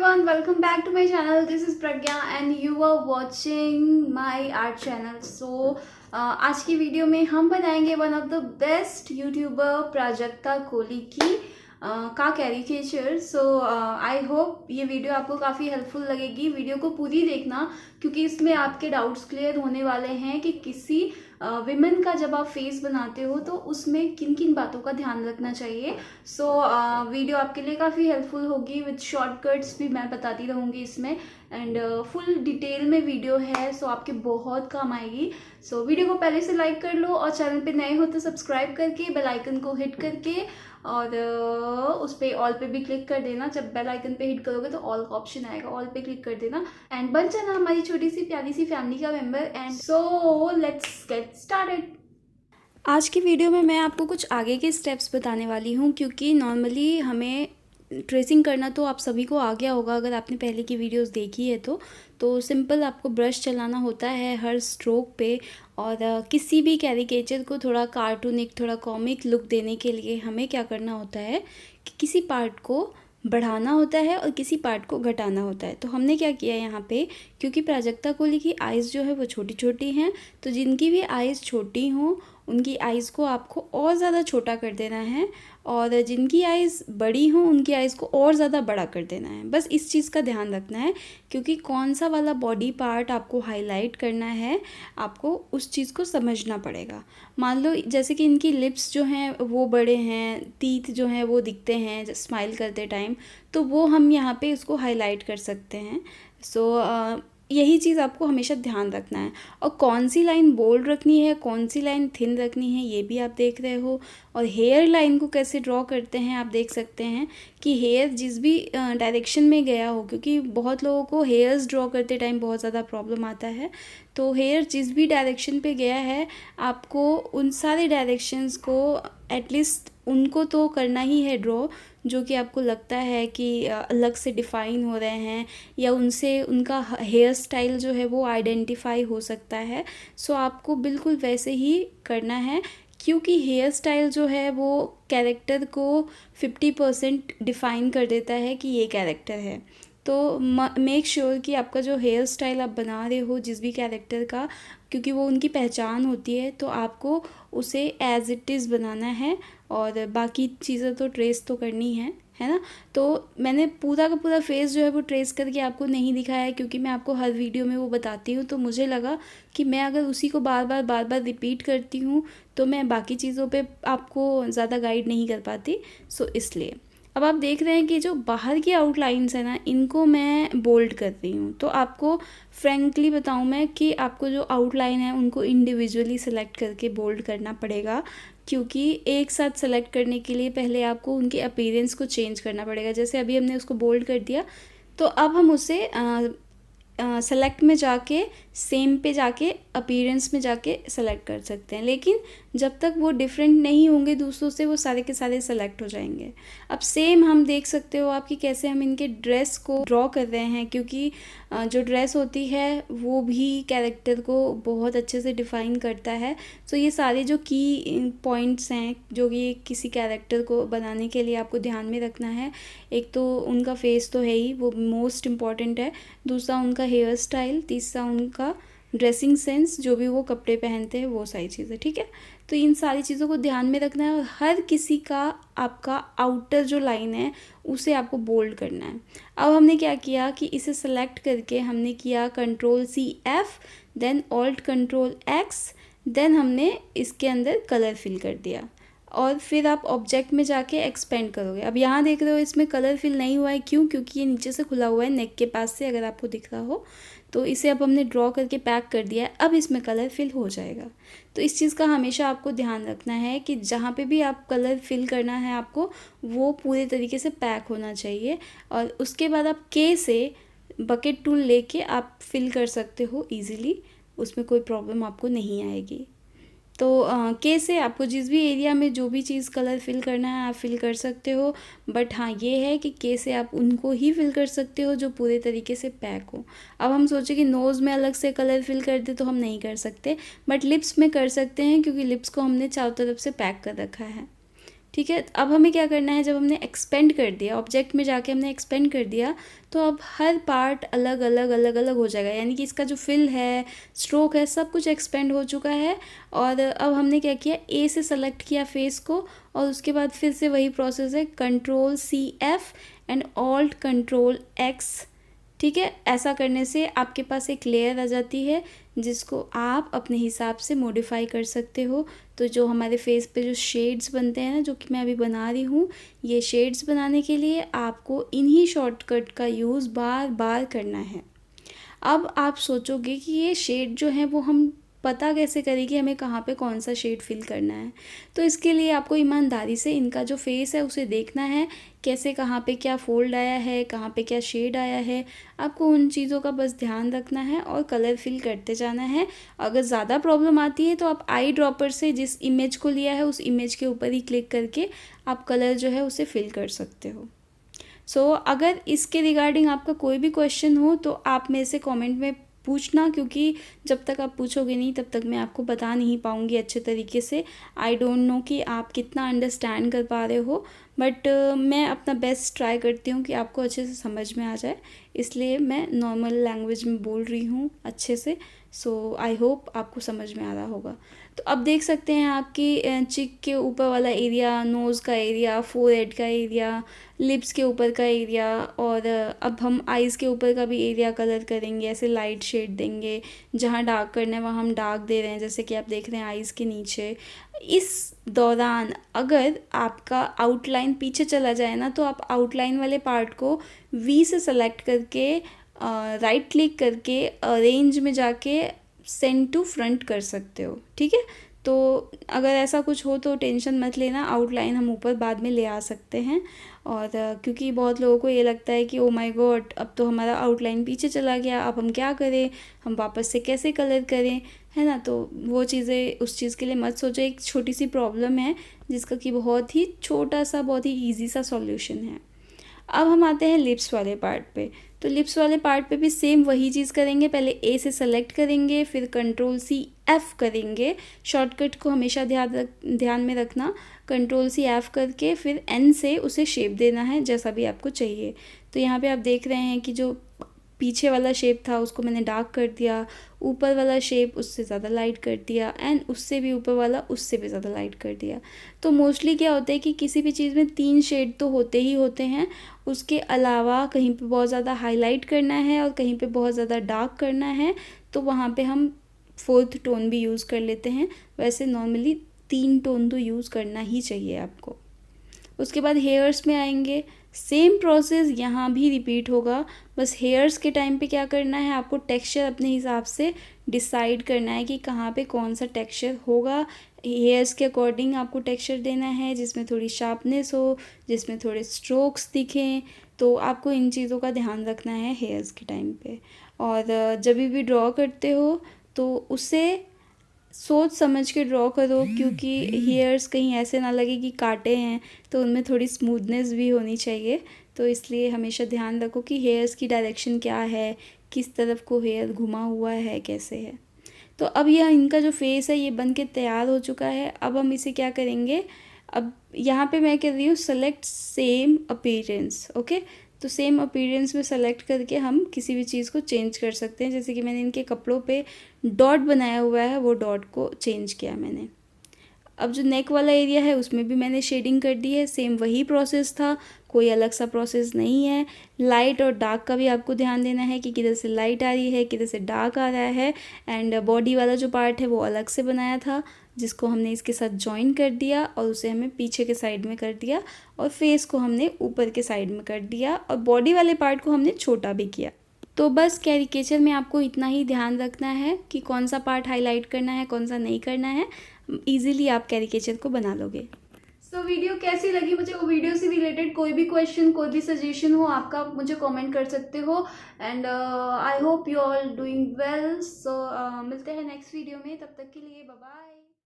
everyone, welcome back to my channel. This is Pragya and you are watching my art channel. So आज की video में हम बनाएंगे one of the best YouTuber Prajakta Kohli की का caricature. So I hope ये video आपको काफ़ी हेल्पफुल लगेगी. वीडियो को पूरी देखना क्योंकि इसमें आपके डाउट्स क्लियर होने वाले हैं कि किसी विमेन का जब आप फेस बनाते हो तो उसमें किन किन बातों का ध्यान रखना चाहिए. सो वीडियो आपके लिए काफ़ी हेल्पफुल होगी. विद शॉर्टकट्स भी मैं बताती रहूँगी इसमें एंड फुल डिटेल में वीडियो है. सो आपके बहुत काम आएगी. सो वीडियो को पहले से लाइक कर लो और चैनल पे नए हो तो सब्सक्राइब करके बेल आइकन को हिट करके और उस पर ऑल पे भी क्लिक कर देना. जब बेल आइकन पे हिट करोगे तो ऑल का ऑप्शन आएगा, ऑल पे क्लिक कर देना एंड बन जाना हमारी छोटी सी प्यारी सी फैमिली का member. And so let's get started. आज की वीडियो में मैं आपको कुछ आगे के स्टेप्स बताने वाली हूँ क्योंकि नॉर्मली हमें ट्रेसिंग करना तो आप सभी को आ गया होगा अगर आपने पहले की वीडियोस देखी है तो सिंपल आपको ब्रश चलाना होता है हर स्ट्रोक पे. और किसी भी कैरिकेचर को थोड़ा कार्टूनिक, थोड़ा कॉमिक लुक देने के लिए हमें क्या करना होता है कि किसी पार्ट को बढ़ाना होता है और किसी पार्ट को घटाना होता है. तो हमने क्या किया यहाँ पे, क्योंकि प्राजक्ता कोहली की आइज़ जो है वो छोटी छोटी हैं, तो जिनकी भी आइज़ छोटी हों उनकी आइज़ को आपको और ज़्यादा छोटा कर देना है और जिनकी आइज़ बड़ी हों उनकी आइज़ को और ज़्यादा बड़ा कर देना है. बस इस चीज़ का ध्यान रखना है क्योंकि कौन सा वाला बॉडी पार्ट आपको हाईलाइट करना है आपको उस चीज़ को समझना पड़ेगा. मान लो जैसे कि इनकी लिप्स जो हैं वो बड़े हैं, टीथ जो हैं वो दिखते हैं स्माइल करते टाइम, तो वो हम यहाँ पे उसको हाईलाइट कर सकते हैं. सो यही चीज़ आपको हमेशा ध्यान रखना है. और कौन सी लाइन बोल्ड रखनी है, कौन सी लाइन थिन रखनी है, ये भी आप देख रहे हो. और हेयर लाइन को कैसे ड्रॉ करते हैं आप देख सकते हैं कि हेयर जिस भी डायरेक्शन में गया हो, क्योंकि बहुत लोगों को हेयर्स ड्रॉ करते टाइम बहुत ज़्यादा प्रॉब्लम आता है. तो हेयर जिस भी डायरेक्शन पे गया है आपको उन सारे डायरेक्शंस को एटलीस्ट उनको तो करना ही है ड्रॉ जो कि आपको लगता है कि अलग से डिफ़ाइन हो रहे हैं या उनसे उनका हेयर स्टाइल जो है वो आइडेंटिफाई हो सकता है. सो आपको बिल्कुल वैसे ही करना है क्योंकि हेयर स्टाइल जो है वो कैरेक्टर को 50% डिफ़ाइन कर देता है कि ये कैरेक्टर है. तो मेक श्योर कि आपका जो हेयर स्टाइल आप बना रहे हो जिस भी कैरेक्टर का, क्योंकि वो उनकी पहचान होती है, तो आपको उसे एज़ इट इज़ बनाना है और बाकी चीज़ें तो ट्रेस तो करनी है ना. तो मैंने पूरा का पूरा फेस जो है वो ट्रेस करके आपको नहीं दिखाया है क्योंकि मैं आपको हर वीडियो में वो बताती हूँ. तो मुझे लगा कि मैं अगर उसी को बार बार रिपीट करती हूँ तो मैं बाकी चीज़ों पे आपको ज़्यादा गाइड नहीं कर पाती. सो इसलिए अब आप देख रहे हैं कि जो बाहर की आउटलाइंस है ना इनको मैं बोल्ड कर रही हूँ. तो आपको फ्रेंकली बताऊँ मैं कि आपको जो आउटलाइन है उनको इंडिविजुअली सेलेक्ट करके बोल्ड करना पड़ेगा क्योंकि एक साथ सेलेक्ट करने के लिए पहले आपको उनके अपीयरेंस को चेंज करना पड़ेगा. जैसे अभी हमने उसको बोल्ड कर दिया तो अब हम उसे सेलेक्ट में जाके सेम पे जाके अपीयरेंस में जाके सेलेक्ट कर सकते हैं. लेकिन जब तक वो डिफरेंट नहीं होंगे दूसरों से वो सारे के सारे सेलेक्ट हो जाएंगे. अब सेम हम देख सकते हो आपकी कैसे हम इनके ड्रेस को ड्रॉ कर रहे हैं क्योंकि जो ड्रेस होती है वो भी कैरेक्टर को बहुत अच्छे से डिफ़ाइन करता है. सो ये सारे जो की पॉइंट्स हैं जो कि किसी कैरेक्टर को बनाने के लिए आपको ध्यान में रखना है. एक तो उनका फेस तो है ही, वो मोस्ट इम्पॉर्टेंट है. दूसरा उनका हेयर स्टाइल, तीसरा उनका ड्रेसिंग सेंस, जो भी वो कपड़े पहनते हैं वो सारी चीज़ें. ठीक है, तो इन सारी चीज़ों को ध्यान में रखना है और हर किसी का आपका आउटर जो लाइन है उसे आपको बोल्ड करना है. अब हमने क्या किया कि इसे सेलेक्ट करके हमने किया Ctrl+C+F, देन Alt+Ctrl+X, देन हमने इसके अंदर कलर फिल कर दिया और फिर आप ऑब्जेक्ट में जाके एक्सपेंड करोगे. अब यहाँ देख रहे हो इसमें कलर फिल नहीं हुआ है. क्यों? क्योंकि ये नीचे से खुला हुआ है नेक के पास से, अगर आपको दिख रहा हो. तो इसे अब हमने ड्रॉ करके पैक कर दिया है. अब इसमें कलर फिल हो जाएगा. तो इस चीज़ का हमेशा आपको ध्यान रखना है कि जहाँ पे भी आप कलर फिल करना है आपको वो पूरे तरीके से पैक होना चाहिए. और उसके बाद आप के से बकेट टूल लेके आप फिल कर सकते हो ईज़िली, उसमें कोई प्रॉब्लम आपको नहीं आएगी. तो के से आपको जिस भी एरिया में जो भी चीज़ कलर फिल करना है आप फिल कर सकते हो. बट हाँ ये है कि के से आप उनको ही फिल कर सकते हो जो पूरे तरीके से पैक हो. अब हम सोचे कि नोज़ में अलग से कलर फिल कर दे तो हम नहीं कर सकते, बट लिप्स में कर सकते हैं क्योंकि लिप्स को हमने चारों तरफ से पैक कर रखा है. ठीक है, अब हमें क्या करना है, जब हमने एक्सपेंड कर दिया ऑब्जेक्ट में जाके हमने एक्सपेंड कर दिया, तो अब हर पार्ट अलग अलग अलग अलग हो जाएगा, यानी कि इसका जो फिल है, स्ट्रोक है, सब कुछ एक्सपेंड हो चुका है। और अब हमने क्या किया, ए से सेलेक्ट किया फेस को, और उसके बाद फिर से वही प्रोसेस है, Ctrl+C+F एंड Alt+Ctrl+X। ठीक है, ऐसा करने से आपके पास एक लेयर आ जाती है जिसको आप अपने हिसाब से मॉडिफाई कर सकते हो। तो जो हमारे फेस पे जो शेड्स बनते हैं ना, जो कि मैं अभी बना रही हूँ, ये शेड्स बनाने के लिए आपको इन्हीं शॉर्टकट का यूज़ बार बार करना है। अब आप सोचोगे कि ये शेड जो है वो हम पता कैसे करें कि हमें कहाँ पे कौन सा शेड फिल करना है। तो इसके लिए आपको ईमानदारी से इनका जो फेस है उसे देखना है, कैसे कहाँ पे क्या फोल्ड आया है, कहाँ पे क्या शेड आया है। आपको उन चीज़ों का बस ध्यान रखना है और कलर फिल करते जाना है। अगर ज़्यादा प्रॉब्लम आती है तो आप आई ड्रॉपर से जिस इमेज को लिया है उस इमेज के ऊपर ही क्लिक करके आप कलर जो है उसे फिल कर सकते हो। अगर इसके रिगार्डिंग आपका कोई भी क्वेश्चन हो तो आप मेरे से कमेंट में पूछना, क्योंकि जब तक आप पूछोगे नहीं तब तक मैं आपको बता नहीं पाऊँगी अच्छे तरीके से। आई डोंट नो कि आप कितना अंडरस्टैंड कर पा रहे हो, बट मैं अपना बेस्ट ट्राई करती हूँ कि आपको अच्छे से समझ में आ जाए, इसलिए मैं नॉर्मल लैंग्वेज में बोल रही हूँ अच्छे से। आई होप आपको समझ में आ रहा होगा। तो अब देख सकते हैं आपकी चिक के ऊपर वाला एरिया, नोज़ का एरिया, फोरहेड का एरिया, लिप्स के ऊपर का एरिया, और अब हम आइज़ के ऊपर का भी एरिया कलर करेंगे, ऐसे लाइट शेड देंगे। जहाँ डार्क करना है वहाँ हम डार्क दे रहे हैं, जैसे कि आप देख रहे हैं आइज़ के नीचे। इस दौरान अगर आपका आउटलाइन पीछे चला जाए ना, तो आप आउटलाइन वाले पार्ट को वी से सेलेक्ट करके राइट क्लिक करके अरेंज में जाके सेंड टू फ्रंट कर सकते हो। ठीक है, तो अगर ऐसा कुछ हो तो टेंशन मत लेना, आउटलाइन हम ऊपर बाद में ले आ सकते हैं। और क्योंकि बहुत लोगों को ये लगता है कि ओ माय गॉड, अब तो हमारा आउटलाइन पीछे चला गया, अब हम क्या करें, हम वापस से कैसे कलर करें, है ना। तो वो चीज़ें, उस चीज़ के लिए मत सोचो। एक छोटी सी प्रॉब्लम है जिसका कि बहुत ही छोटा सा, बहुत ही ईजी सा सॉल्यूशन है। अब हम आते हैं लिप्स वाले पार्ट पे। तो लिप्स वाले पार्ट पे भी सेम वही चीज़ करेंगे, पहले ए से सेलेक्ट करेंगे, फिर Ctrl+C+F करेंगे। शॉर्टकट को हमेशा ध्यान में रखना, Ctrl+C+F करके फिर एन से उसे शेप देना है जैसा भी आपको चाहिए। तो यहाँ पे आप देख रहे हैं कि जो पीछे वाला शेप था उसको मैंने डार्क कर दिया, ऊपर वाला शेप उससे ज़्यादा लाइट कर दिया, एंड उससे भी ऊपर वाला उससे भी ज़्यादा लाइट कर दिया। तो मोस्टली क्या होता है कि किसी भी चीज़ में 3 शेड तो होते ही होते हैं, उसके अलावा कहीं पे बहुत ज़्यादा हाईलाइट करना है और कहीं पे बहुत ज़्यादा डार्क करना है, तो वहाँ पे हम 4th टोन भी यूज़ कर लेते हैं। वैसे नॉर्मली 3 टोन तो यूज़ करना ही चाहिए आपको। उसके बाद हेयर्स में आएंगे, सेम प्रोसेस यहाँ भी रिपीट होगा। बस हेयर्स के टाइम पे क्या करना है, आपको टेक्सचर अपने हिसाब से डिसाइड करना है कि कहाँ पे कौन सा टेक्सचर होगा। हेयर्स के अकॉर्डिंग आपको टेक्सचर देना है, जिसमें थोड़ी शार्पनेस हो, जिसमें थोड़े स्ट्रोक्स दिखें। तो आपको इन चीज़ों का ध्यान रखना है हेयर्स के टाइम पे। और जब भी ड्रॉ करते हो तो उसे सोच समझ के ड्रॉ करो, क्योंकि हेयर्स कहीं ऐसे ना लगे कि काटे हैं, तो उनमें थोड़ी स्मूथनेस भी होनी चाहिए। तो इसलिए हमेशा ध्यान रखो कि हेयर्स की डायरेक्शन क्या है, किस तरफ को हेयर घुमा हुआ है, कैसे है। तो अब यह इनका जो फेस है ये बन के तैयार हो चुका है। अब हम इसे क्या करेंगे, अब यहाँ पे मैं कर रही हूँ सेलेक्ट सेम अपीयरेंस। ओके, तो सेम अपीयरेंस में सेलेक्ट करके हम किसी भी चीज़ को चेंज कर सकते हैं। जैसे कि मैंने इनके कपड़ों पे डॉट बनाया हुआ है, वो डॉट को चेंज किया मैंने। अब जो नेक वाला एरिया है उसमें भी मैंने शेडिंग कर दी है, सेम वही प्रोसेस था, कोई अलग सा प्रोसेस नहीं है। लाइट और डार्क का भी आपको ध्यान देना है कि किधर से लाइट आ रही है, किधर से डार्क आ रहा है। एंड बॉडी वाला जो पार्ट है वो अलग से बनाया था, जिसको हमने इसके साथ जॉइन कर दिया और उसे हमें पीछे के साइड में कर दिया, और फेस को हमने ऊपर के साइड में कर दिया, और बॉडी वाले पार्ट को हमने छोटा भी किया। तो बस कैरिकेचर में आपको इतना ही ध्यान रखना है कि कौन सा पार्ट हाईलाइट करना है, कौन सा नहीं करना है। इजीली आप कैरिकेचर को बना लोगे। वीडियो कैसी लगी मुझे, वो वीडियो से रिलेटेड कोई भी क्वेश्चन, कोई भी सजेशन हो आपका, मुझे कमेंट कर सकते हो। And I hope you all doing well. मिलते हैं नेक्स्ट वीडियो में, तब तक के लिए बाय बाय।